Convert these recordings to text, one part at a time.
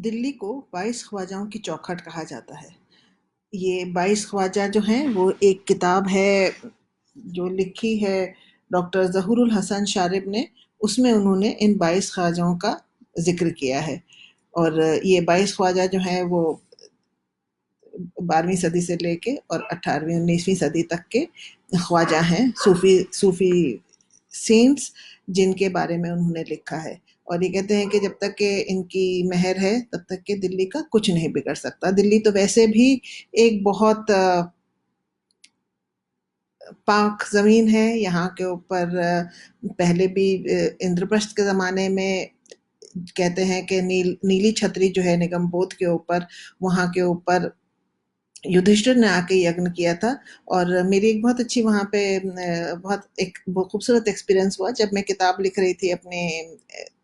दिल्ली को 22 ख्वाजाओं की चौखट कहा जाता है। ये 22 ख्वाजा जो हैं वो एक किताब है जो लिखी है डॉक्टर ज़हूरुल हसन शारिब ने। उसमें उन्होंने इन 22 ख्वाजाओं का जिक्र किया है। और ये 22 ख्वाजा जो हैं वो 12वीं सदी से लेके और 18वीं 19वीं सदी तक के ख्वाजा हैं, सूफी सेंट्स, जिनके बारे में उन्होंने लिखा है। और ये कहते हैं कि जब तक के इनकी मेहर है तब तक के दिल्ली का कुछ नहीं बिगड़ सकता। दिल्ली तो वैसे भी एक बहुत पाक ज़मीन है। यहाँ के ऊपर पहले भी इंद्रप्रस्थ के ज़माने में कहते हैं कि नीली छतरी जो है निगमबोध के ऊपर, वहाँ के ऊपर युधिष्ठिर ने आके यज्ञ किया था। और मेरी एक बहुत अच्छी वहाँ पे बहुत खूबसूरत एक्सपीरियंस हुआ जब मैं किताब लिख रही थी अपने।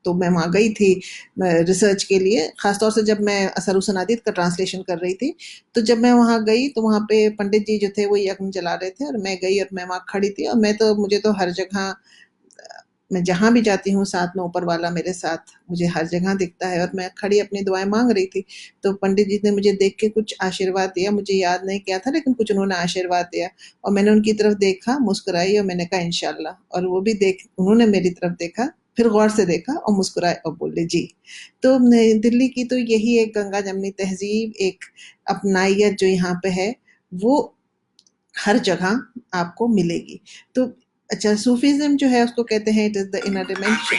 तो मैं वहाँ गई थी रिसर्च के लिए, ख़ासतौर से जब मैं असरुसन अदीद का ट्रांसलेशन कर रही थी। तो जब मैं वहाँ गई तो वहाँ पे पंडित जी जो थे वो यज्ञ जला रहे थे और मैं गई और मैं वहाँ खड़ी थी। और मुझे तो हर जगह, मैं जहाँ भी जाती हूँ साथ में ऊपर वाला मेरे साथ मुझे हर जगह दिखता है। और मैं खड़ी अपनी दुआएं मांग रही थी। तो पंडित जी ने मुझे देख के कुछ आशीर्वाद दिया, मुझे याद नहीं क्या था लेकिन कुछ उन्होंने आशीर्वाद दिया। और मैंने उनकी तरफ देखा, मुस्कुराई और मैंने कहा इंशाल्लाह। और वो भी उन्होंने मेरी तरफ देखा, फिर गौर से देखा और मुस्कुराए और बोले जी। तो दिल्ली की तो यही एक गंगा जमनी तहजीब, एक अपनाइयत जो यहाँ पे है वो हर जगह आपको मिलेगी। तो अच्छा, सूफीज़्म जो है उसको कहते हैं it is the inner dimension.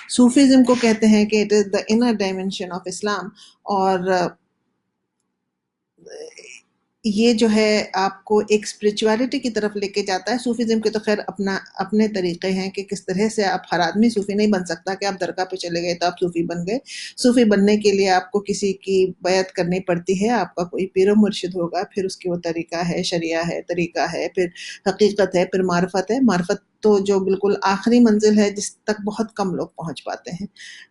Sufism को कहते हैं कि it is the inner dimension of Islam. और ये जो है आपको एक स्पिरिचुअलिटी की तरफ लेके जाता है। सूफीज़्म के तो खैर अपने तरीके हैं कि किस तरह से आप, हर आदमी सूफी नहीं बन सकता कि आप दरगाह पे चले गए तो आप सूफी बन गए। सूफी बनने के लिए आपको किसी की बैत करनी पड़ती है, आपका कोई पीर मुर्शिद होगा, फिर उसकी वो तरीका है, शरिया है, तरीका है, फिर हकीकत है, फिर मार्फत है। मार्फत तो जो बिल्कुल आखिरी मंजिल है जिस तक बहुत कम लोग पहुंच पाते हैं।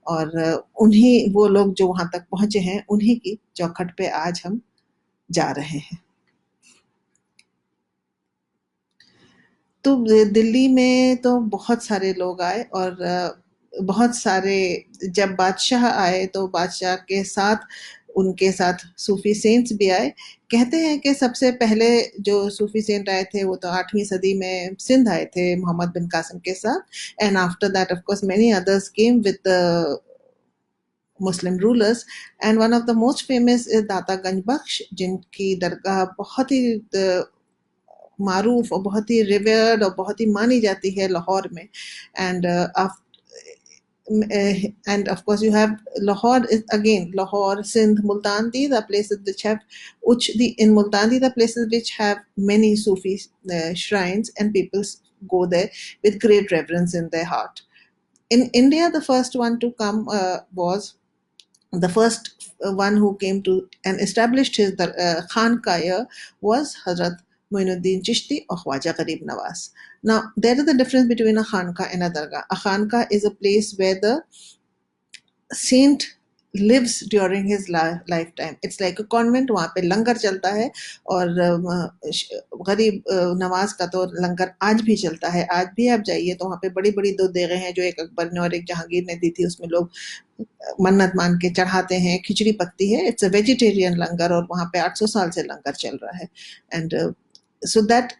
और उन्हीं वो लोग जो वहां तक पहुंचे हैं उन्हीं की चौखट पे आज हम जा रहे हैं। तो दिल्ली में तो बहुत सारे लोग आए और बहुत सारे, जब बादशाह आए तो बादशाह के साथ उनके साथ सूफी सेंट्स भी आए। कहते हैं कि सबसे पहले जो सूफी सेंट आए थे वो तो 8वीं सदी में सिंध आए थे मोहम्मद बिन कासिम के साथ। And after that of course many others came with Muslim rulers. And one of the most famous is दाता गंज बख्श, जिनकी दरगाह बहुत ही मारूफ और बहुत ही रिवर्ड और बहुत ही मानी जाती है लाहौर में। And and of course you have Lahore is again Lahore, Sindh, Multan. These are places which have in Multan these are places which have many Sufi shrines, and people go there with great reverence in their heart. In India, the first one to come was the first one who came to and established his Khanqah was Hazrat Muinuddin Chishti or Khwaja Gharib Nawaz. Now, there is a difference between a Khanqah and a Dargah. A Khanqah is a place where the saint lives during his lifetime. It's like a convent. वहाँ पे लंगर चलता है और गरीब नवाज का तो लंगर आज भी चलता है। आज भी आप जाइए तो वहाँ पे बड़ी बड़ी 2 देगें हैं जो एक अकबर ने और एक जहांगीर ने दी थी। उसमें लोग मन्नत मान के चढ़ाते हैं, खिचड़ी पकती है। इट्स अ वेजिटेरियन लंगर और वहाँ पे 800 साल से लंगर चल रहा है। And so that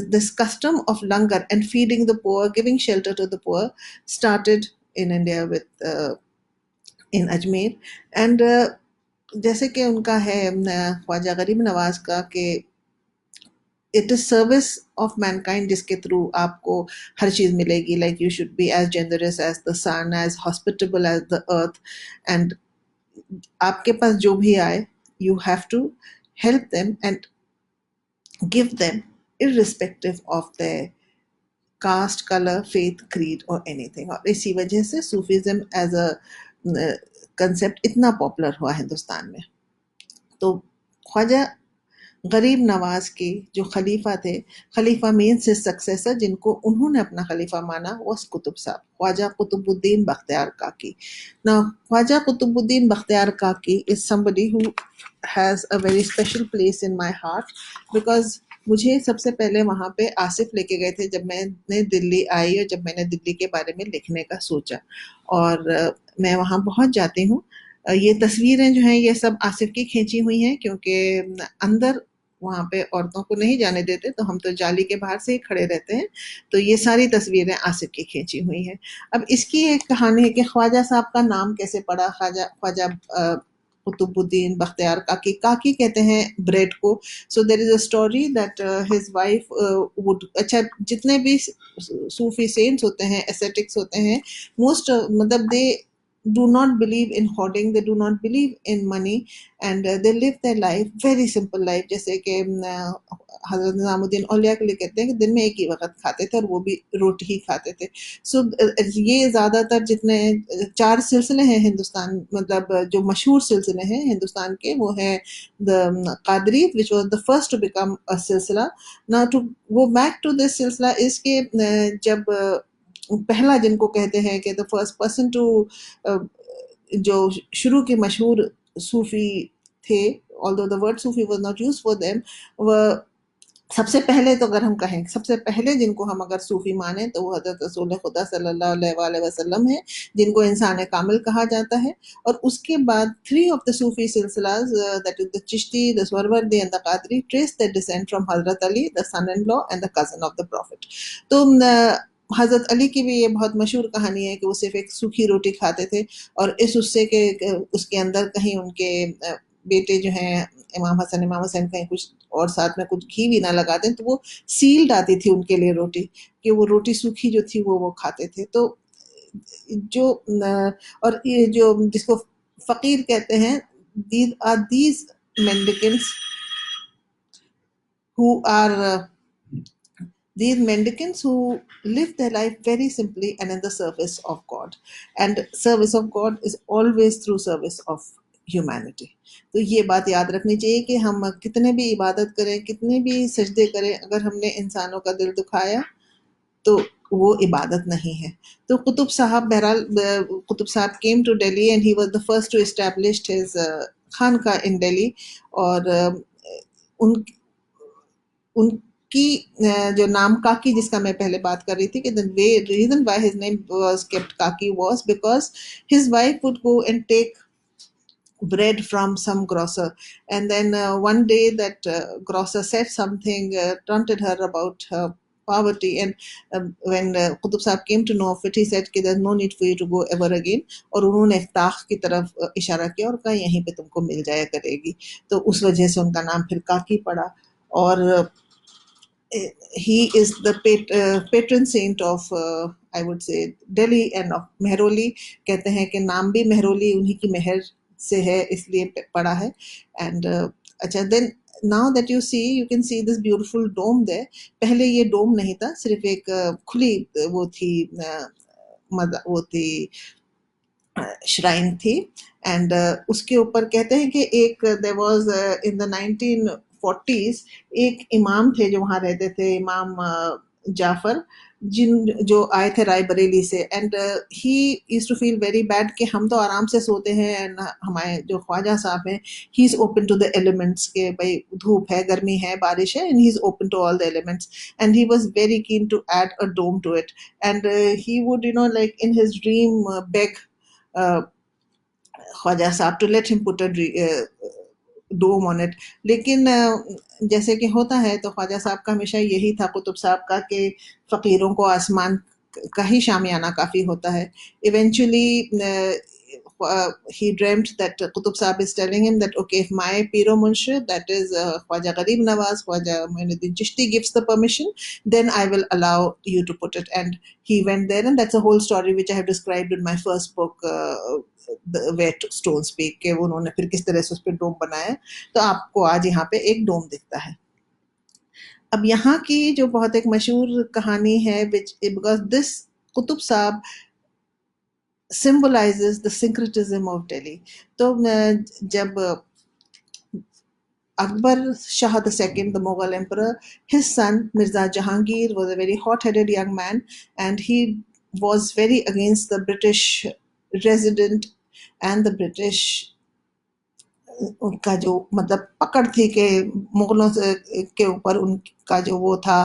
this custom of langar and feeding the poor, giving shelter to the poor, started in India with in Ajmer. And जैसे कि उनका है ख्वाजा गरीब नवाज का कि it is service of mankind, जिसके थ्रू आपको हर चीज मिलेगी। Like you should be as generous as the sun, as hospitable as the earth. And आपके पास जो भी आए, you have to help them and give them irrespective of their caste, color, faith, creed or anything. और इसी वजह से Sufism as a concept इतना पॉपुलर हुआ हिंदुस्तान में। तो ख्वाजा गरीब नवाज के जो खलीफा थे, खलीफा मीन्स हिज सक्सेसर, जिनको उन्होंने अपना खलीफा माना, was कुतुब साहब, ख्वाजा कुतुबुद्दीन बख्तियार काकी। Now, ख्वाजा कुतुबुद्दीन बख्तियार काकी is somebody who has a very special place in my heart because मुझे सबसे पहले वहाँ पे आसिफ लेके गए थे जब मैंने दिल्ली आई और जब मैंने दिल्ली के बारे में लिखने का सोचा, और मैं वहाँ पहुँच जाती हूँ। ये तस्वीरें जो हैं ये सब आसिफ की खींची हुई हैं, क्योंकि अंदर वहाँ पे औरतों को नहीं जाने देते, तो हम तो जाली के बाहर से ही खड़े रहते हैं। तो ये सारी तस्वीरें आसिफ की खींची हुई हैं। अब इसकी एक कहानी है कि ख्वाजा साहब का नाम कैसे पड़ा, ख्वाजा ख्वाजा कुतुबुद्दीन बख्तियार काकी। काकी कहते हैं ब्रेड को। So there is a story that his wife would, अच्छा, जितने भी सूफी सेंट्स होते हैं, एसेटिक्स होते हैं, मोस्ट मतलब दे do not believe in hoarding, they do not believe in money, and they live their life very simple life। जैसे कि हजरत निजामुद्दीन औलिया के लिए कहते हैं कि दिन में एक ही वक्त खाते थे और वो भी रोटी ही खाते थे। सो ये ज़्यादातर जितने चार सिलसिले हैं हिंदुस्तान, मतलब जो मशहूर सिलसिले हैं हिंदुस्तान के, वो है the Qadri which was the first to become a silsila. Now to go back to this silsila is के जब पहला जिनको कहते हैं कि द फर्स्ट पर्सन टू, जो शुरू के मशहूर सूफी थे, although the word Sufi was not used for them, वह सबसे पहले, तो अगर हम कहें सबसे पहले जिनको हम अगर सूफी माने तो वो हजरत रसूल खुदा सल्लल्लाहु अलैहि वसल्लम है, जिनको इंसान कामिल कहा जाता है। और उसके बाद three of the Sufi silsilas, that is the Chishti, the Suhrawardi and the Qadri, trace the descent from Hazrat Ali, the son in law and the cousin of the prophet. तो हजरत अली की भी ये बहुत मशहूर कहानी है कि वो सिर्फ एक सूखी रोटी खाते थे, और इस उससे के उसके अंदर कहीं उनके बेटे जो हैं इमाम हसन इमाम हुसैन कहीं कुछ और साथ में कुछ घी भी ना लगा दें, तो वो सील्ड आती थी उनके लिए रोटी, कि वो रोटी सूखी जो थी वो खाते थे। तो जो और ये जो जिसको फकीर कहते हैं, these are these mendicants who are these mendicants who live their life very simply and in the service of God. And service of God is always through service of humanity. तो ये बात याद रखनी चाहिए कि हम कितने भी इबादत करें, कितने भी सजदे करें, अगर हमने इंसानों का दिल दुखाया तो वो इबादत नहीं है। तो कुतुब साहब, बहरहाल Qutub Sahib came to Delhi and he was the first to establish his khanqah in Delhi. और उन उनकी जो नाम काकी, जिसका मैं पहले बात कर रही थी, कि the way reason why his name was kept Kaki was because his wife would go and take bread from some grocer, and then one day that grocer said something, taunted her about her poverty, and when Qutb Sahib came to know of it, he said कि there's no need for you to go ever again, और उन्होंने एक ताख की तरफ इशारा किया और कहा यहीं पे तुमको मिल जाया करेगी। तो उस वजह से उनका नाम फिर काकी पड़ा। और he is the patron saint of I would say Delhi and of Mehroli। कहते हैं कि नाम भी मेहरोली उन्हीं की मेहर से है, इसलिए पड़ा है। एंड अच्छा, then now that you see, you can see this beautiful dome there। पहले ये डोम नहीं था, सिर्फ एक खुली वो थी, वो थी श्राइन थी। एंड उसके ऊपर कहते हैं कि एक there was in the 1940s एक इमाम थे जो वहाँ रहते थे, इमाम जाफर, जो आए थे रायबरेली से। And he used to feel very bad कि हम तो आराम से सोते हैं, एंड हमारे जो ख्वाजा साहब हैं, he is open to the elements, के भाई धूप है, गर्मी है, बारिश है, and he is open to all the elements. And he was very keen to add a dome to it, and he would like in his dream beg Khwaja Sahib to let him put a dome on it. लेकिन जैसे कि होता है, तो ख्वाजा साहब का हमेशा यही था, कुतुब साहब का, कि फ़कीरों को आसमान का ही शामियाना काफ़ी होता है। Eventually he dreamt that Qutb Sahib is telling him that, okay, if my Piro Munshid, that is Khwaja Gharib Nawaz, Khwaja Muinuddin Chishti, gives the permission, then I will allow you to put it. And he went there, and that's a whole story which I have described in my first book, Where Stones Speak, कि उन्होंने फिर किस तरह से उस पर डोम बनाया। तो आपको आज यहाँ पे एक डोम दिखता है। अब यहाँ की जो बहुत एक मशहूर कहानी है, because this कुतुब साहब symbolizes the syncretism of Delhi। तो जब Akbar Shah II, the Mughal emperor, his son Mirza Jahangir was a very hot-headed young man, and he was very against the British resident and the British उनका जो मतलब पकड़ थी कि मुगलों से के ऊपर उनका जो वो था,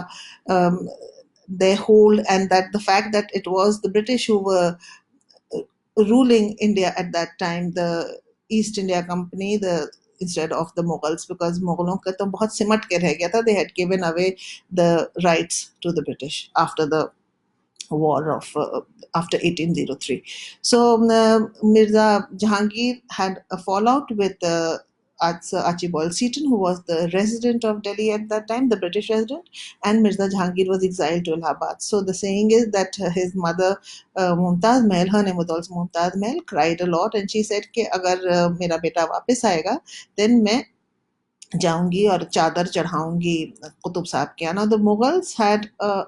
they hold, and that the fact that it was the British who were ruling India at that time, the East India Company, the instead of the Mughals, because Mughalon का तो बहुत सिमट के रह गया था. They had given away the rights to the British after the war of after 1803. So Mirza Jahangir had a fallout with Sir Archibald Seton, who was the resident of Delhi at that time, the British resident, and Mirza Jahangir was exiled to Allahabad. So the saying is that his mother, Mumtaz Mahal, her name was also Mumtaz Mahal, cried a lot, and she said कि अगर मेरा बेटा वापस आएगा, then मैं जाऊंगी और चादर चढ़ाऊंगी कुतुब साहब के यहाँ. The Mughals had a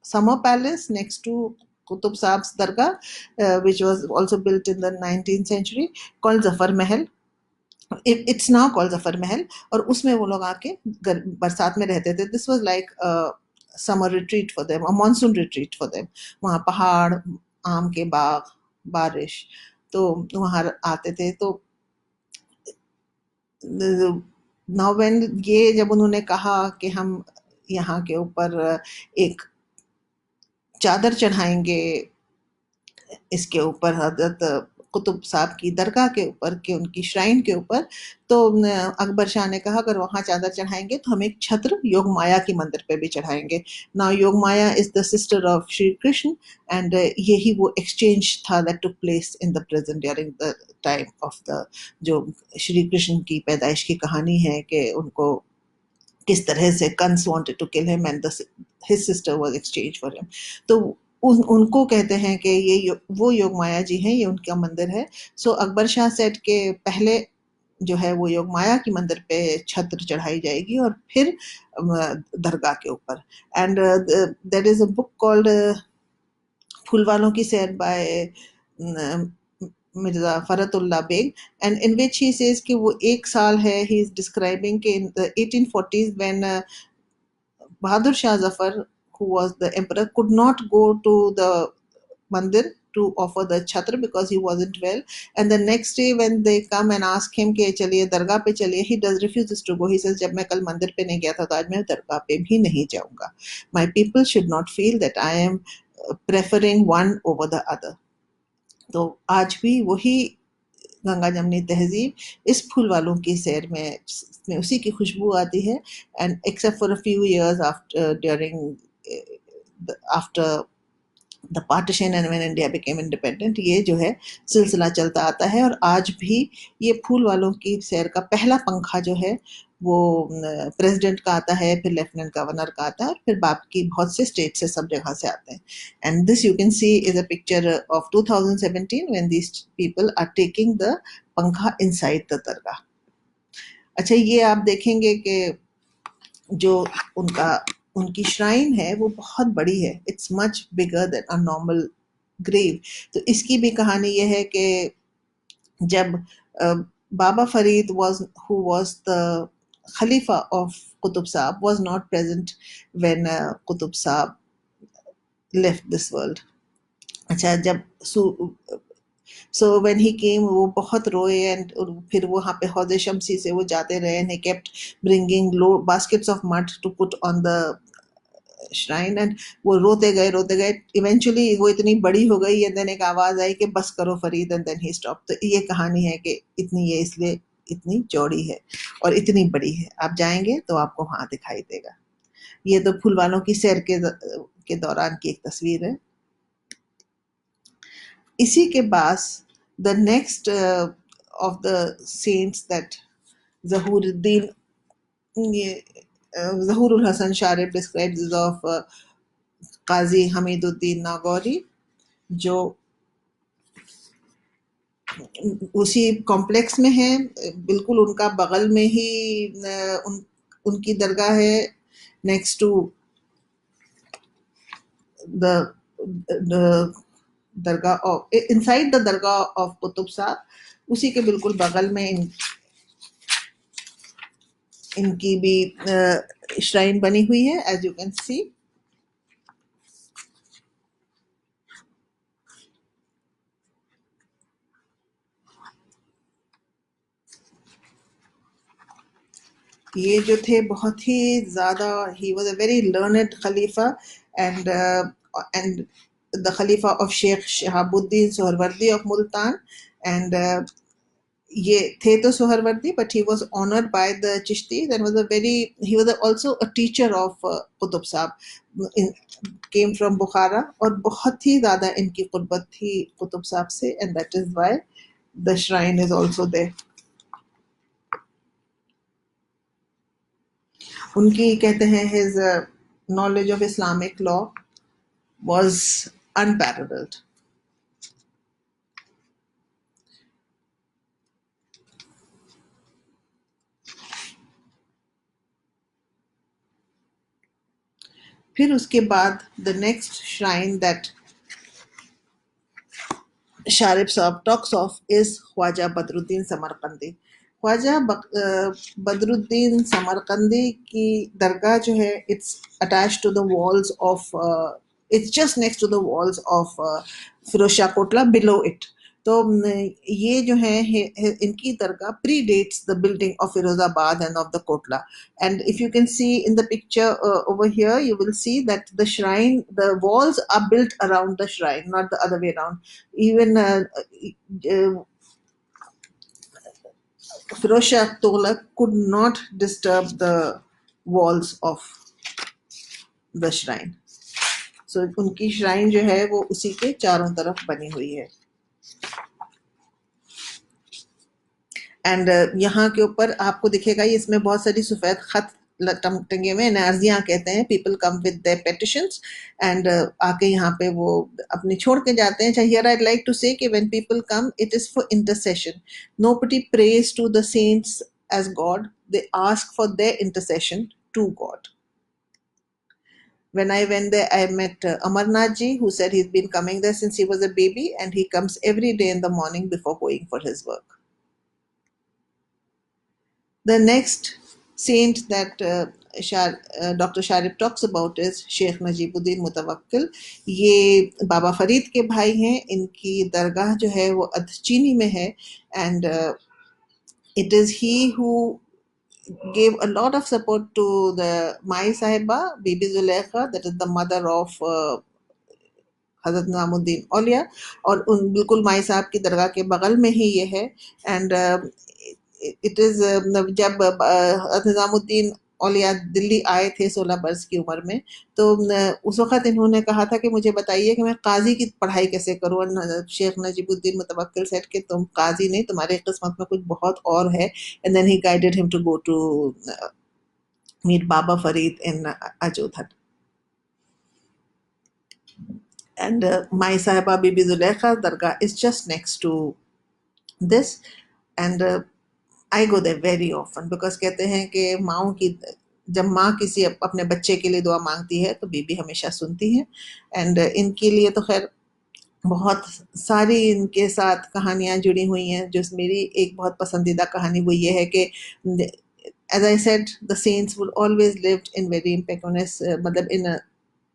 summer palace next to Qutub Saab's Dargah, which was also built in the 19th century, called Zafar Mahal. It's now called Zafar Mahal. और उसमें वो लोग आके बरसात में रहते थे. This was like a summer retreat for them, a monsoon retreat for them. वहाँ पहाड़, आम के बाग, बारिश, तो वहाँ आते थे. तो नाउ व्हेन ये जब उन्होंने कहा कि हम यहाँ के ऊपर एक चादर चढ़ाएंगे इसके ऊपर, हजरत कुतुब साहब की दरगाह के ऊपर, के उनकी श्राइन के ऊपर, तो अकबर शाह ने कहा अगर वहां चादर चढ़ाएंगे तो हम एक छत्र योग माया की मंदिर पे भी चढ़ाएंगे. Now Yog Maya is the sister of Shri Krishna, and यही वो एक्सचेंज था that took place in the present during the time of the, जो श्री कृष्ण की पैदाइश की कहानी है कि उनको किस तरह से Kans wanted to kill him and his sister was exchange for him. तो उनको कहते हैं कि ये वो योग माया जी हैं, ये उनका मंदिर है. सो अकबर शाह सेट के पहले जो है वो योग माया की मंदिर पे छत्र चढ़ाई जाएगी और फिर दरगाह के ऊपर. And there is a book called Phool Walon Ki Sair by Mirza Farhatullah Beg, and in which he says कि वो एक साल है, ही इज डिस्क्राइबिंग कि in the 1840s when Bahadur Shah Zafar, who was the emperor, could not go to the mandir to offer the chhatra because he wasn't well. And the next day when they come and ask him कि चलिए दरगाह पे चलिए, he does refuses to go. He says जब मैं कल मंदिर पे नहीं गया था तो आज मैं दरगाह पे भी नहीं जाऊंगा. My people should not feel that I am preferring one over the other. तो आज भी वही गंगा जमनी तहजीब इस फूल वालों की सैर में उसी की खुशबू आती है. And except for a few years after during after the partition and when India became independent, ये जो है सिलसिला चलता आता है. और आज भी ये फूल वालों की सैर का पहला पंखा जो है वो प्रेसिडेंट का आता है, फिर लेफ्टिनेंट गवर्नर का आता है, और फिर बाकी बहुत से स्टेट से, सब जगह से आते हैं. And this you can see is a picture of 2017 when these people are taking the pankha inside the dargah. अच्छा, ये आप देखेंगे कि जो उनका उनकी श्राइन है वो बहुत बड़ी है. It's much bigger than a normal grave. तो इसकी भी कहानी ये है कि जब बाबा Farid who was the Khalifa of Qutub Saab was not present when Qutub Saab left this world. अच्छा, जब सो व्हेन ही केम वो बहुत रोए, एंड फिर वो वहाँ पे हौज़े शमसी से वो जाते रहे, and he kept bringing low baskets of mud to put on the shrine, and वो रोते गए. इवेंचुअली वो इतनी बड़ी हो गई, एंड देन एक आवाज आई कि बस करो Farid, and then he stop. तो ये कहानी है कि इतनी ये इसलिए इतनी चौड़ी है और इतनी बड़ी है. आप जाएंगे तो आपको वहां दिखाई देगा. ये तो फूल वालों की सैर के दौरान की एक तस्वीर है. इसी के पास the next of the saints that Zahuruddin, ये जहूरुल हसन शारिफ डिस्क्राइब्स ऑफ काजी हमीदुद्दीन नागौरी, जो उसी कॉम्प्लेक्स में है. बिल्कुल उनका बगल में ही उनकी दरगाह है, next to the dargah of, inside the dargah of Qutub Sahab. उसी के बिल्कुल बगल में इनकी भी श्राइन बनी हुई है, एज यू कैन सी. ये जो थे बहुत ही ज़्यादा, he was a very learned Khalifa, and the Khalifa of Sheikh Shahabuddin Suhrawardi of Multan, and ये थे तो Suhrawardi, but he was honored by the Chishtis and he was also a teacher of Qutb Sahib, came from Bukhara, और बहुत ही ज़्यादा इनकी कुर्बत थी Qutb Sahib से, and that is why the shrine is also there. उनकी कहते हैं his knowledge of Islamic law was unparalleled. फिर उसके बाद the next shrine that Sharif Saab talks of is Khwaja Badruddin Samarkandi. Khwaja Badruddin Samarkandi की दरगाह जो है, it's attached to the walls of it's just next to the walls of Firoz Shah Kotla, below it. तो ये जो है इनकी दरगाह predates the building of Firozabad and of the Kotla. And if you can see in the picture over here, you will see that the shrine, the walls are built around the shrine, not the other way around. Even Firoz Shah Tughlaq could not disturb the walls of the shrine. So उनकी shrine जो है वो उसी के चारों तरफ बनी हुई है. एंड यहाँ के ऊपर आपको दिखेगा, ये इसमें बहुत सारी सफ़ेद खत टंगे हुए हैं, अर्जियाँ कहते हैं. People come with their petitions and आके यहाँ पे वो अपने छोड़ के जाते हैं. Here I like to say कि when people come, it is for intercession. Nobody prays to the saints as God, they ask for their intercession to God. When I went there, I met Amarnath ji, who said he's been coming there since he was a baby, and he comes every day in the morning before going for his work. The next saint that Dr. Sharif talks about is Sheikh Najibuddin Mutawakkil. ये बाबा फरीद के भाई हैं. इनकी दरगाह जो है वो अधचीनी में है, and it is he who gave a lot of support to the Mai Sahiba, Bibi Zulekha, that is the mother of हज़रत निज़ामुद्दीन औलिया, और बिल्कुल माई साहब की दरगाह के बगल में ही ये है. एंड इट इज़ जब निज़ामुद्दीन औलिया दिल्ली आए थे 16 बरस की उम्र में, तो उस वक़्त इन्होंने कहा था कि मुझे बताइए कि मैं काज़ी की पढ़ाई कैसे करूँ. और शेख नजीबुद्दीन मुतवक्किल सेड कि तुम काज़ी नहीं, तुम्हारे किस्मत में कुछ बहुत और है. And then he guided him to go to meet Baba Farid in Ajodhan. And Mai Sahiba Bibi Zulekha Dargah is just next to this, and I go there very often because कहते हैं कि माँओं की, जब माँ किसी अपने बच्चे के लिए दुआ मांगती है तो बीबी हमेशा सुनती है. एंड इनके लिए तो खैर बहुत सारी इनके साथ कहानियाँ जुड़ी हुई हैं. जो मेरी एक बहुत पसंदीदा कहानी वो ये है कि as I said, the saints would always lived in very impecunious, मतलब in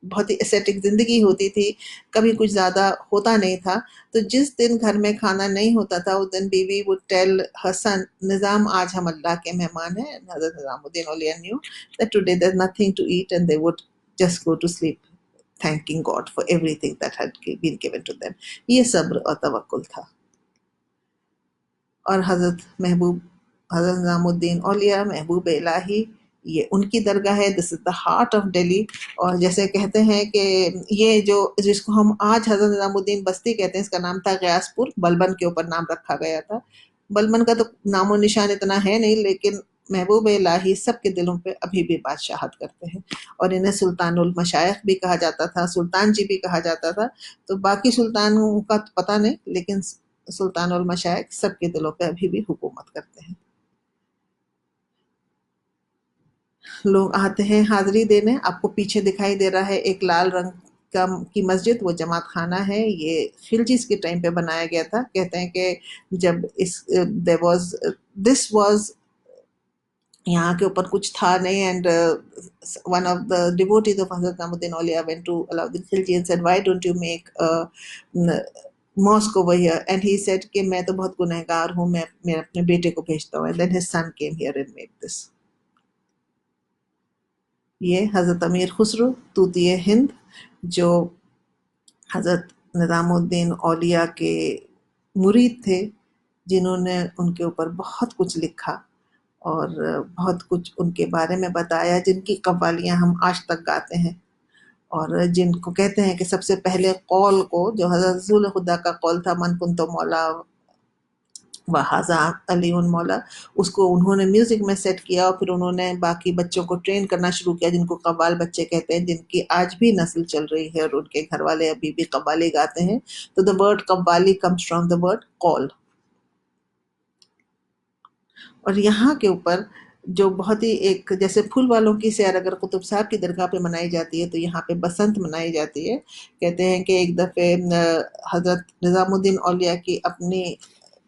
बहुत ही एसेटिक ज़िंदगी होती थी. कभी कुछ ज़्यादा होता नहीं था. तो जिस दिन घर में खाना नहीं होता था, उस दिन बीवी would tell her son, निज़ाम आज हम अल्लाह के मेहमान हैं. हज़रत निज़ामुद्दीन औलिया knew that today there's nothing to eat, and they would just go to sleep thanking God for everything that had been given to them. ये सब्र और तवक्कुल था. और हज़रत निज़ामुद्दीन औलिया महबूब इलाही, ये उनकी दरगाह है. This is the heart of Delhi. और जैसे कहते हैं कि ये जो जिसको हम आज हज़रत निज़ामुद्दीन बस्ती कहते हैं, इसका नाम था गयासपुर. बलबन के ऊपर नाम रखा गया था. बलबन का तो नामो निशान इतना है नहीं, लेकिन महबूब इलाही सबके दिलों पे अभी भी बादशाहत करते हैं. और इन्हें सुल्तानुल मशाइख भी कहा जाता था, सुल्तान जी भी कहा जाता था. तो बाकी सुल्तानों का तो पता नहीं, लेकिन सुल्तानुल मशाइख सबके दिलों पे अभी भी हुकूमत करते हैं. लोग आते हैं हाजिरी देने. आपको पीछे दिखाई दे रहा है एक लाल रंग का की मस्जिद, वो जमात खाना है. ये खिलजीज के टाइम पे बनाया गया था. कहते हैं कि जब दिस वाज, यहाँ के ऊपर कुछ था नहीं. And one of the devotees of Hazrat Nizamuddin Auliya went to Alauddin Khilji and said, why don't you make mosque over here. And he said कि मैं तो बहुत गुनहगार हूँ, मैं अपने बेटे को भेजता हूँ. And then his son came here and made this. ये हज़रत अमीर खुसरो तूतिए हिंद, जो हज़रत निज़ामुद्दीन औलिया के मुरीद थे, जिन्होंने उनके ऊपर बहुत कुछ लिखा और बहुत कुछ उनके बारे में बताया, जिनकी कव्वालियाँ हम आज तक गाते हैं और जिनको कहते हैं कि सबसे पहले कौल को, जो हज़रत रसूल खुदा का कौल था, मन कुंतो मौला व हाजा अली उन मौला, उसको उन्होंने म्यूजिक में सेट किया और फिर उन्होंने बाकी बच्चों को ट्रेन करना शुरू किया, जिनको कव्वाल बच्चे कहते हैं, जिनकी आज भी नस्ल चल रही है और उनके घर वाले अभी भी कव्वाली गाते हैं। तो the word qawwali comes from the word call. और यहाँ के ऊपर जो बहुत ही एक, जैसे फूल वालों की सैर अगर कुतुब साहब की दरगाह पे मनाई जाती है, तो यहाँ पे बसंत मनाई जाती है। कहते हैं कि एक दफ़े हज़रत निज़ामुद्दीन औलिया की अपनी,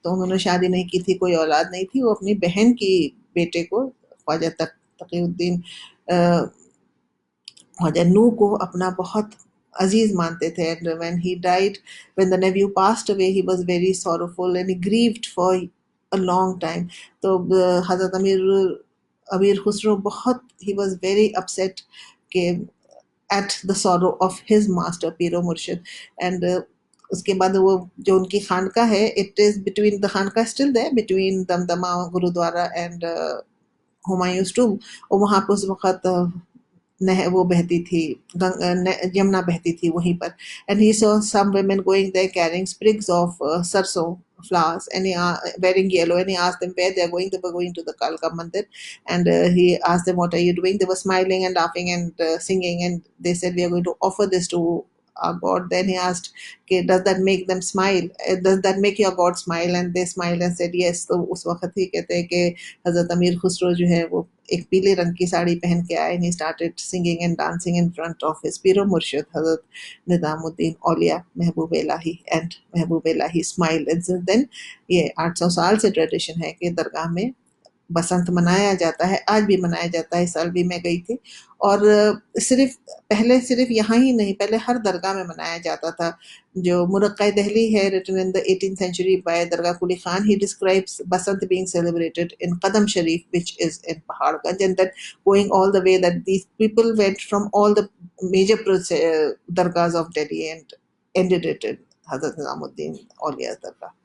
तो उन्होंने शादी नहीं की थी, कोई औलाद नहीं थी, वो अपनी बहन की बेटे को, ख्वाजा तकीउद्दीन ख्वाजा नू को अपना बहुत अजीज मानते थे। And when he died, when the nephew passed away, he was very sorrowful and he grieved for a long time. तो हजरत अमीर खुसरो बहुत, ही वाज वेरी अपसेट के at the sorrow of his master Piro Murshid. एंड उसके बाद वो जो उनकी खानका है, it is between, the khanqah still there between Damdama Gurudwara and Humayun's tomb. और वहाँ पर उस वक्त वो बहती थी, यमुना बहती थी वहीं पर। And he saw some women going there carrying sprigs of sarso flowers, and wearing yellow, and he asked them where they are going. They were going to the Kalka Mandir. And he asked them, what are you doing? They were smiling and laughing and singing, and they said, we are going to offer this to our God. Then he asked, okay, does that make them smile? Does that make your God smile? And they smiled and said yes. तो उस वक्त ही कहते हैं कि हजरत अमीर खुसरो जो है वो एक पीले रंग की साड़ी पहन के आए, and he started singing and dancing in front of his piro murshid Hazrat Nizamuddin Aulia Mehboob Ilahi, and Mehboob Ilahi smiled. And since then ये 800 साल से ट्रेडिशन है कि दरगाह में बसंत मनाया जाता है, आज भी मनाया जाता है। इस साल भी मैं गई थी। और सिर्फ पहले सिर्फ यहाँ ही नहीं, पहले हर दरगाह में मनाया जाता था। जो मुरक्का दहली है, written in the 18th century by Dargah Quli Khan, he describes Basant being celebrated in Qadam Sharif, which is in Paharganj, and that going all the way, that these people went from all the major dargahs of Delhi and ended it in Hazrat Nizamuddin Aulia's दरगाह।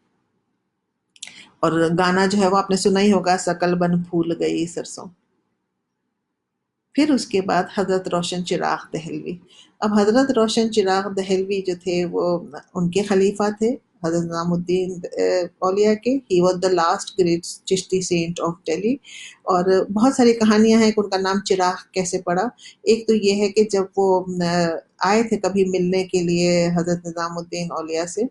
और गाना जो है वो आपने सुना ही होगा, सकल बन फूल गई सरसों। फिर उसके बाद हज़रत रोशन चिराग दहलवी। अब हज़रत रोशन चिराग दहलवी जो थे वो उनके खलीफा थे हज़रत निज़ामुद्दीन औलिया के। He was the last great Chishti saint of Delhi. और बहुत सारी कहानियां हैं कि उनका नाम चिराग कैसे पड़ा। एक तो ये है कि जब वो आए थे कभी मिलने के लिए हज़रत निज़ामुद्दीन औलिया से,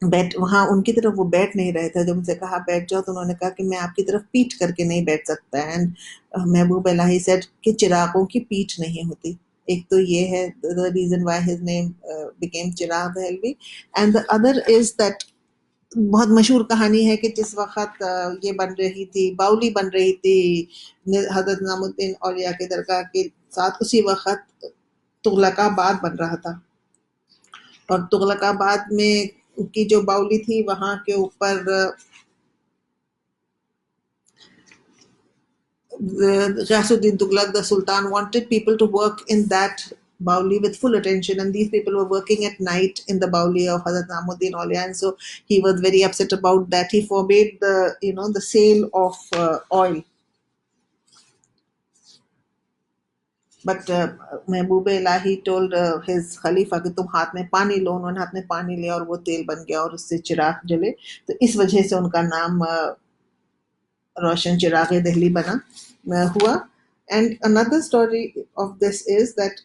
बैठ वहाँ उनकी तरफ वो बैठ नहीं रहे थे। जब उनसे कहा बैठ जाओ, तो उन्होंने कहा कि मैं आपकी तरफ पीठ करके नहीं बैठ सकता। एंड महबूब इलाही सेड कि चिरागों की पीठ नहीं होती। एक तो ये है the reason why his name became Chirag Dehlvi. And the other is that, बहुत मशहूर कहानी है कि जिस वक्त ये बन रही थी, बाउली बन रही थी हजरत निजामुद्दीन औलिया के दरगाह के साथ, उसी वक्त तुगलकाबाद बन रहा था। और तुगलकाबाद में की जो बाउली थी, वहां के ऊपर Ghiyasuddin Tughlaq, the Sultan, wanted people to work in that Bauli with full attention, and these people were working at night in the Bauli of Hazrat Nizamuddin Aulia, and so he was very upset about that. He forbade the sale of oil. But Mehboob Ilahi told his खलीफा कि तुम हाथ में पानी लो। उन्होंने हाथ में पानी लिया और वो तेल बन गया और उससे चिराग जले। तो इस वजह से उनका नाम रोशन चिराग दहली बना हुआ। And another story of this is that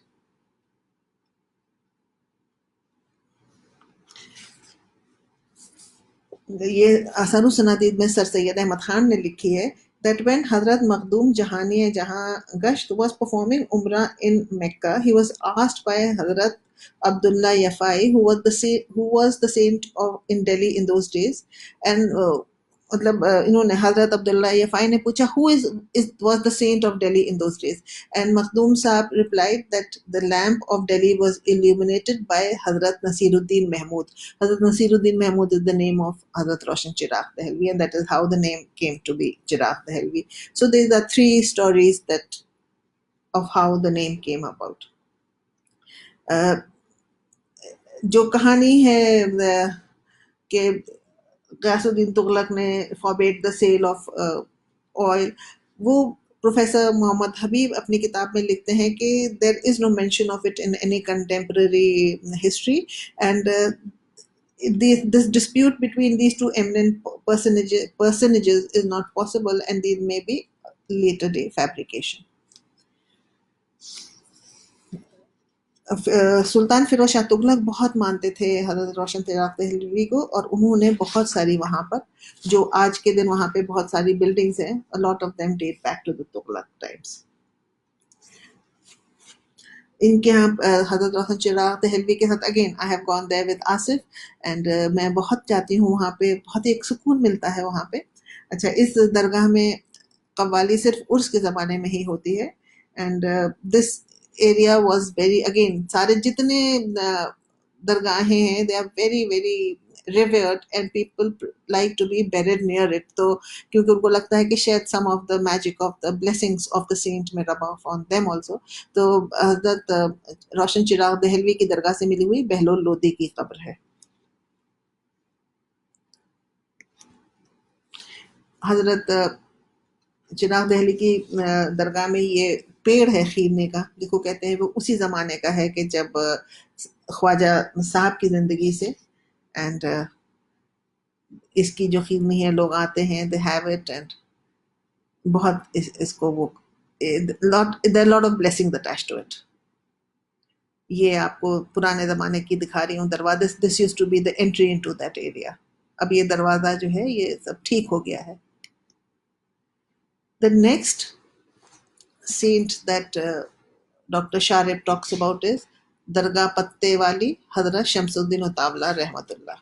ये असर सनादीद में सर सैयद अहमद खान ने लिखी है that when Hazrat Makhdoom Jahani Jahan Gasht was performing Umrah in Mecca, he was asked by Hazrat Abdullah Yafai, who was the saint of in Delhi in those days, and मतलब इन्होंने हजरत अब्दुल्ला यफाई ने पूछा who is was the saint of Delhi in those days, and Makhdoom Saab replied that the lamp of Delhi was illuminated by Hazrat Nasiruddin Mahmud. Hazrat Nasiruddin Mahmud is the name of Hazrat Roshan Chirag Dahelvi, and that is how the name came to be Chirag Dahelvi. So these are three stories that of how the name came about. जो कहानी है कि गयासुद्दीन तुगलक ने forbade the sale of oil, वो professor Mohammad हबीब अपनी किताब में लिखते हैं कि there is no mention of it in any contemporary history, and this dispute between these two eminent personages is not possible, and these may be later day fabrication. सुल्तान फिरोज शाह तुगलक बहुत मानते थे हजरत रोशन चिराग दहलवी को, और उन्होंने बहुत सारी वहाँ पर जो आज के दिन वहाँ पे बहुत सारी बिल्डिंग्स हैं, a lot of them date back to the Tughlaq times. इनके यहाँ हजरत रोशन चिराग दहलवी के साथ again I have gone there with Asif, एंड मैं बहुत जाती हूँ वहाँ पे, बहुत एक सुकून मिलता है वहाँ पे. अच्छा, इस दरगाह में कव्वाली सिर्फ उर्स के ज़माने में ही होती है, and this area was very, again सारे जितने दरगाहें हैं they are very very revered and people like to be buried near it, तो क्योंकि उनको लगता है कि शायद some of the magic of the blessings of the saint may rub off on them also. तो हजरत रोशन चिराग दहलवी की दरगाह से मिली हुई बहलोल लोधी की कब्र है. हजरत चिराग दहली की दरगाह में ये पेड़ है खीरने का, जिसको कहते हैं वो उसी ज़माने का है कि जब ख्वाजा साहब की ज़िंदगी से, एंड इसकी जो खीरनी है लोग आते हैं, दे हैव इट, एंड बहुत इसको वो lot of blessing attached to it. ये आपको पुराने ज़माने की दिखा रही हूँ दरवाजा. This used to be the entry into that area. अब ये दरवाज़ा जो है ये सब ठीक हो गया है. The next saint that Dr. Sharif talks about is दरगाह पत्ते वाली हजरत शमसुद्दीन उतावला रहमतुल्लाह.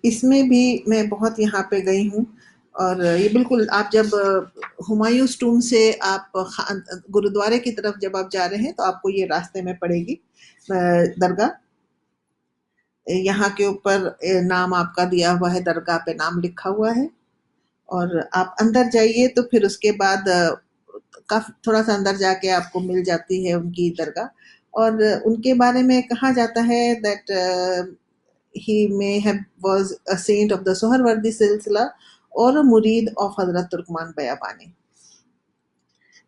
इसमें भी मैं बहुत यहाँ पे गई हूँ, और ये बिल्कुल आप जब हुमायूंस टूम से आप गुरुद्वारे की तरफ जब आप जा रहे हैं तो आपको ये रास्ते में पड़ेगी दरगाह. यहाँ के ऊपर नाम आपका दिया हुआ है, दरगाह पे नाम लिखा हुआ है, और आप अंदर जाइए तो फिर उसके बाद काफी थोड़ा सा अंदर जाके आपको मिल जाती है उनकी दरगाह. और उनके बारे में कहा जाता है that he may have was a saint of the Sohrawardi silsila or a murid of Hazrat Turkman Bayabani.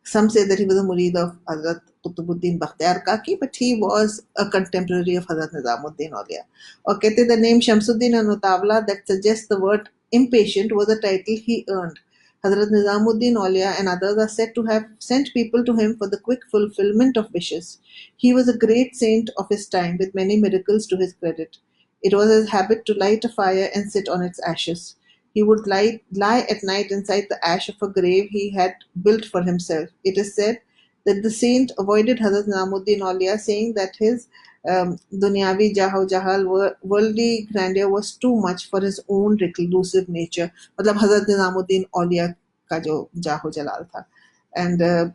Some say that he was a murid of Hazrat Qutbuddin Bakhtiyar Kaki, but he was a contemporary of Hazrat Nizamuddin Aulia. और कहते the name Shamsuddin and Utawla that suggests the word impatient was a title he earned. Hazrat Nizamuddin Aulia and others are said to have sent people to him for the quick fulfillment of wishes. He was a great saint of his time with many miracles to his credit. It was his habit to light a fire and sit on its ashes. He would lie at night inside the ash of a grave he had built for himself. It is said that the saint avoided Hazrat Nizamuddin Aulia, saying that his dunyavi jahal worldly grandeur was too much for his own reclusive nature. मतलब Hazrat Nizamuddin Aulia का जो जाहो जलाल था. And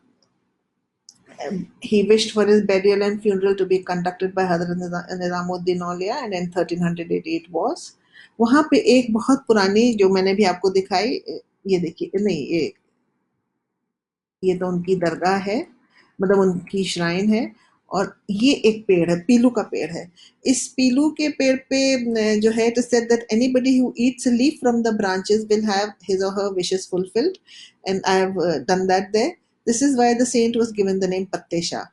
he wished for his burial and funeral to be conducted by Hazrat Nizamuddin Aulia, and in 1380 it was. वहाँ पे एक बहुत पुरानी जो मैंने भी आपको दिखाई, ये देखिए, नहीं ये तो उनकी दरगाह है, मतलब उनकी श्राइन है, और ये एक पेड़ है, पीलू का पेड़ है. इस पीलू के पेड़ पे जो है, it is said that anybody who eats a leaf from the branches will have his or her wishes fulfilled, and I have done that there. This is why the saint was given the name Patte Shah.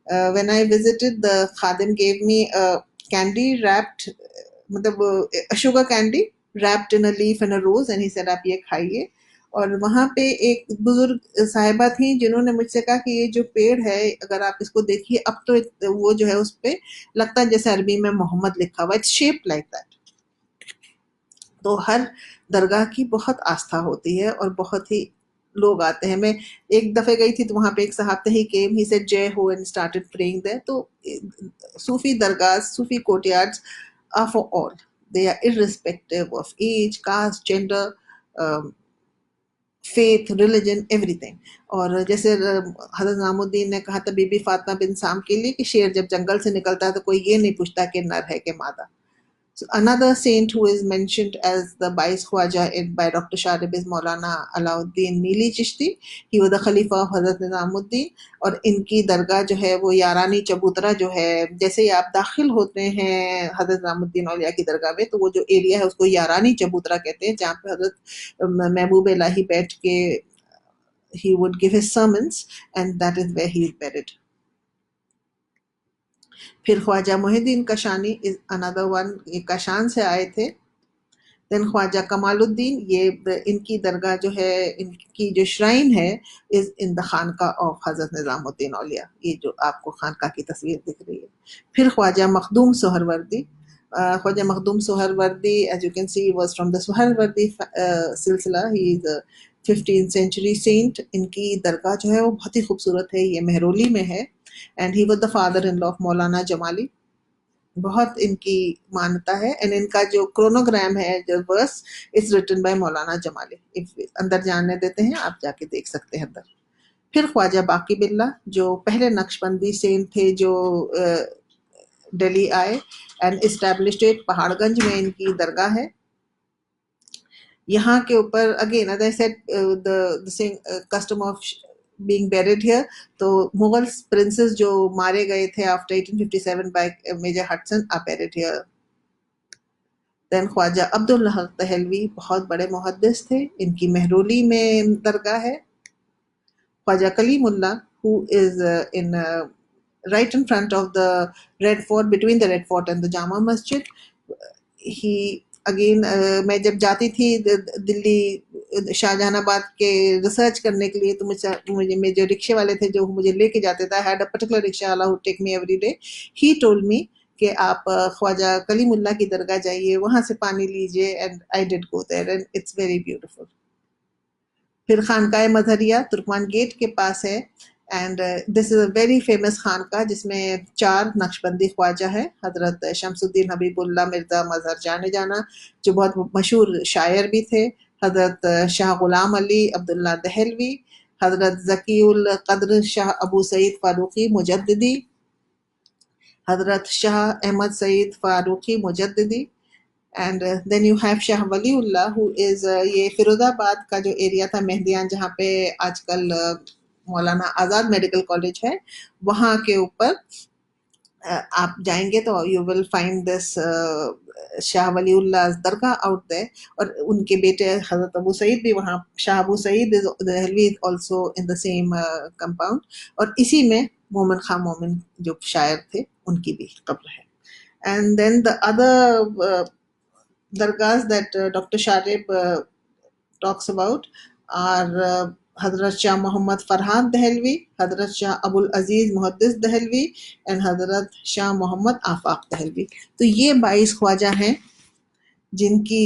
When I visited, the khadim gave me a candy wrapped, a sugar candy wrapped in a leaf and a rose, and he said, "आप ये खाइए." और वहाँ पे एक बुजुर्ग साहिबा थी जिन्होंने मुझसे कहा कि ये जो पेड़ है, अगर आप इसको देखिए, अब तो वो जो है उस पे लगता है जैसे अरबी में मोहम्मद लिखा हुआ. It's shaped like that. तो हर दरगाह की बहुत आस्था होती है और बहुत ही लोग आते हैं. मैं एक दफे गई थी तो वहाँ पे एक साहब थे, ही केम, ही सेड जय हो एंड स्टार्टेड प्रेइंग देयर. तो Sufi dargah, Sufi courtyards are for all. They are irrespective of age, caste, gender, faith, religion, everything. और जैसे हज़रत निज़ामुद्दीन ने कहा था बीबी फातिमा बिन साम के लिए कि शेर जब जंगल से निकलता है तो कोई ये नहीं पूछता कि नर है कि मादा. So another saint who is mentioned as the Bais Khwaja by Dr. Sharib is Maulana Alauddin Mili Chishti. He was the Khalifa of Hazrat Nizamuddin. और इनकी दरगाह जो है वो यारानी चबूतरा जो है, जैसे ही आप दाखिल होते हैं हजरत निजामुद्दीन औलिया की दरगाह में तो वो जो एरिया है उसको यारानी चबूतरा कहते हैं, जहाँ पे हजरत महबूब इलाही बैठ के he would give his sermons, and that is where he is buried. फिर Khwaja Mohiuddin Kashani is another one, ये कशान से आए थे. देन ख्वाजा कमालुद्दीन, ये इनकी दरगाह जो है, इनकी जो श्राइन है is in the खानका of Hazrat Nizamuddin औलिया, ये जो आपको खानका की तस्वीर दिख रही है. फिर Khwaja Makhdoom Suhrawardi, Khwaja Makhdoom Suhrawardi as you can see was from the Suhrawardi silsila. He is 15th century saint. इनकी दरगाह जो है वो बहुत ही खूबसूरत है, ये मेहरोली में है. And he was the father in law of मौलाना जमाली. बहुत इनकी मान्यता है. एंड इनका जो क्रोनोग्राम है, जो verse is written by Maulana Jamali. If अंदर जाने देते हैं, आप जाके देख सकते हैं अंदर. फिर ख्वाजा बाकी बिल्ला, जो पहले नक्शबंदी सेंट थे जो दिल्ली आए एंड इस्टेब्लिश्ड इट. पहाड़गंज में इनकी दरगाह है. यहाँ के ऊपर again as I said the custom of being buried here. तो मुगल प्रिंसेस जो मारे गए थे after 1857 by major Hudson are buried here. Then Khwaja Abdul Haq Dehlvi बहुत बड़े मुहद्दिस थे, इनकी मेहरोली में दरगाह है. Khwaja Kalimullah who is in right in front of the Red Fort, between the Red Fort and the Jama Masjid. He again मैं जब जाती थी दिल्ली शाहजहानाबाद के रिसर्च करने के लिए तो मुझे मेरे जो रिक्शे वाले थे जो मुझे लेके जाते थे, हैड अ पर्टिकुलर रिक्शा वाला who take me every day. He told me कि आप ख्वाजा कलीमुल्ला की दरगाह जाइए, वहां से पानी लीजिए. And I did go there and it's very beautiful. फिर खानकाए मजहरिया तुर्कमान गेट के पास है. And this is a very famous khanqah जिसमें 4 नक्शबंदी ख्वाजा है. हजरत शमसुद्दीन हबीबुल्ला मिर्जा मजहर जाने जाना, जो बहुत मशहूर शायर भी थे. हजरत शाह गुलाम अली अब्दुल्ला दहलवी, हजरत जकीउल कद्र Shah Abu Saeed Farooqui Mujaddidi, Hazrat Shah Ahmad Saeed Farooqui Mujaddidi. And then you have Shah Waliullah who is, ये फिरोजाबाद का जो एरिया था मेहंदियान, जहाँ पे आजकल मौलाना आज़ाद मेडिकल कॉलेज है, वहाँ के ऊपर आप जाएंगे तो you will find this Shah Waliullah dargah out there. और उनके बेटे हजरत अबू सईद भी वहाँ, Shah Abu Saeed Dehlvi also in the same compound. और इसी में मोमिन खां मोमिन जो शायर थे उनकी भी कब्र है. And then the other dargahs that Dr. Sharib talks about are Hazrat Shah Muhammad Farhad Dehelvi, Hazrat Shah Abul Aziz Muhaddis Dehelvi and Hazrat Shah Muhammad Afaq Dehelvi. तो ये 22 ख्वाजा हैं जिनकी